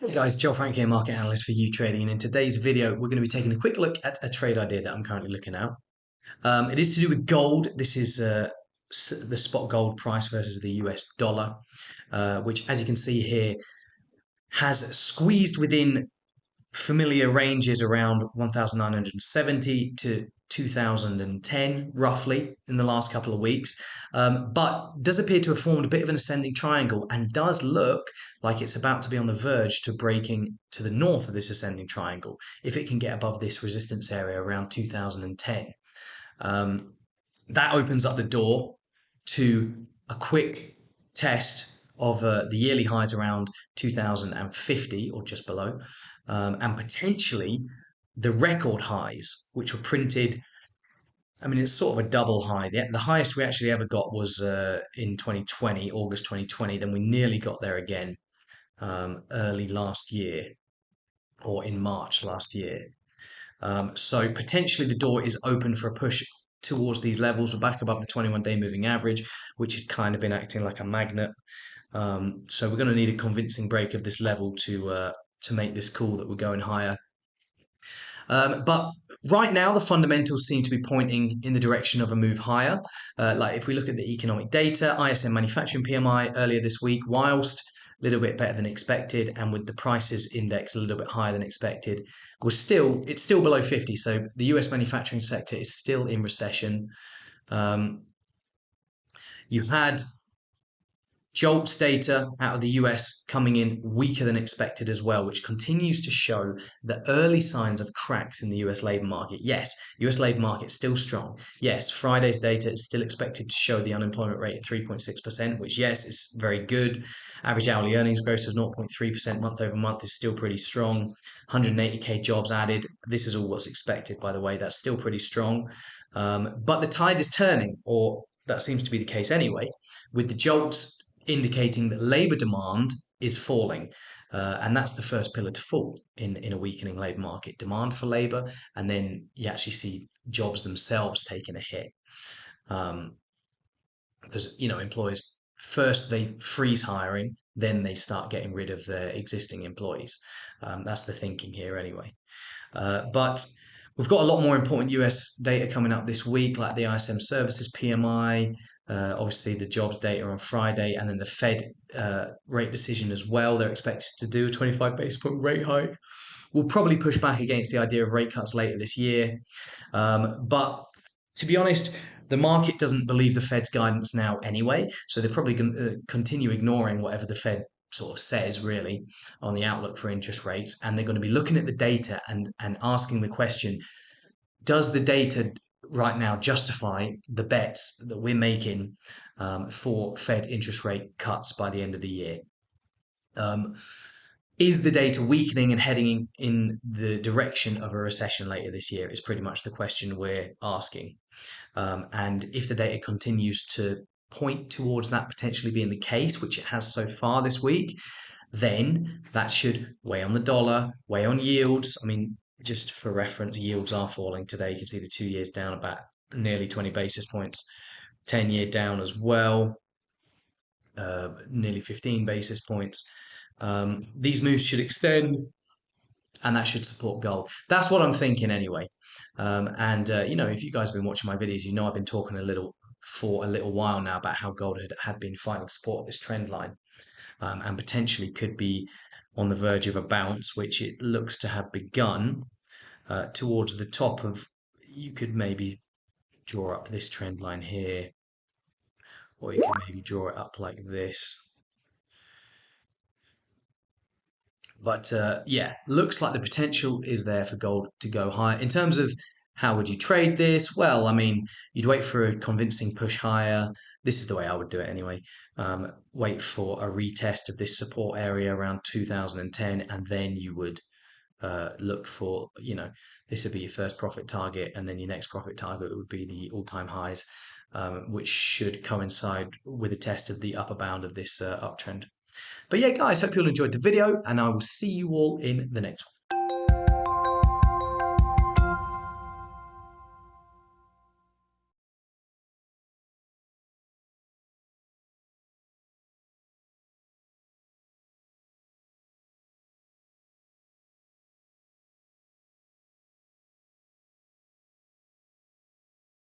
Hey guys, Joe Frank here, market analyst for YouTrading, and in today's video, we're going to be taking a quick look at a trade idea that I'm currently looking at. It is to do with gold. This is the spot gold price versus the US dollar, which, as you can see here, has squeezed within familiar ranges around 1970 to 2010, roughly, in the last couple of weeks, but does appear to have formed a bit of an ascending triangle and does look like it's about to be on the verge to breaking to the north of this ascending triangle if it can get above this resistance area around 2010. That opens up the door to a quick test of the yearly highs around 2050 or just below, and potentially the record highs, which were printed. I mean, it's sort of a double high. The highest we actually ever got was in 2020, August 2020. Then we nearly got there again early last year or in March last year. So potentially the door is open for a push towards these levels. We're back above the 21-day moving average, which had kind of been acting like a magnet. So we're going to need a convincing break of this level to make this call that we're going higher. But right now, the fundamentals seem to be pointing in the direction of a move higher. Like if we look at the economic data, ISM manufacturing PMI earlier this week, whilst a little bit better than expected, and with the prices index a little bit higher than expected, it's still below 50. So the US manufacturing sector is still in recession. You had JOLTS data out of the US coming in weaker than expected as well, which continues to show the early signs of cracks in the US labor market. Yes, US labor market is still strong. Yes, Friday's data is still expected to show the unemployment rate at 3.6%, which, yes, is very good. Average hourly earnings growth of 0.3% month over month is still pretty strong. 180K jobs added. This is all what's expected, by the way. That's still pretty strong. But the tide is turning, or that seems to be the case anyway, with the JOLTS indicating that labour demand is falling. And that's the first pillar to fall in a weakening labour market, demand for labour, and then you actually see jobs themselves taking a hit. Because, employers, first they freeze hiring, then they start getting rid of their existing employees. That's the thinking here anyway. But we've got a lot more important US data coming up this week, like the ISM services PMI, obviously the jobs data on Friday, and then the Fed rate decision as well. They're expected to do a 25 basis point rate hike. We'll probably push back against the idea of rate cuts later this year. But to be honest, the market doesn't believe the Fed's guidance now anyway, so they're probably going to continue ignoring whatever the Fed sort of says really on the outlook for interest rates, and they're going to be looking at the data and asking the question, does the data right now justify the bets that we're making for Fed interest rate cuts by the end of the year? Is the data weakening and heading in the direction of a recession later this year is pretty much the question we're asking. And if the data continues to point towards that potentially being the case, which it has so far this week, then that should weigh on the dollar, weigh on yields. I mean, just for reference, yields are falling today. You can see the 2 years down about nearly 20 basis points, 10-year down as well, nearly 15 basis points. These moves should extend, and that should support gold. That's what I'm thinking anyway. If you guys have been watching my videos, I've been talking for a little while now about how gold had been finding support this trend line, and potentially could be on the verge of a bounce, which it looks to have begun towards the top of. You could maybe draw up this trend line here, or you can maybe draw it up like this. But yeah, looks like the potential is there for gold to go higher. In terms of how would you trade this? Well, I mean, you'd wait for a convincing push higher. This is the way I would do it anyway. Wait for a retest of this support area around 2010, and then you would look for, this would be your first profit target, and then your next profit target would be the all-time highs, which should coincide with a test of the upper bound of this uptrend. But yeah, guys, hope you all enjoyed the video, and I will see you all in the next one.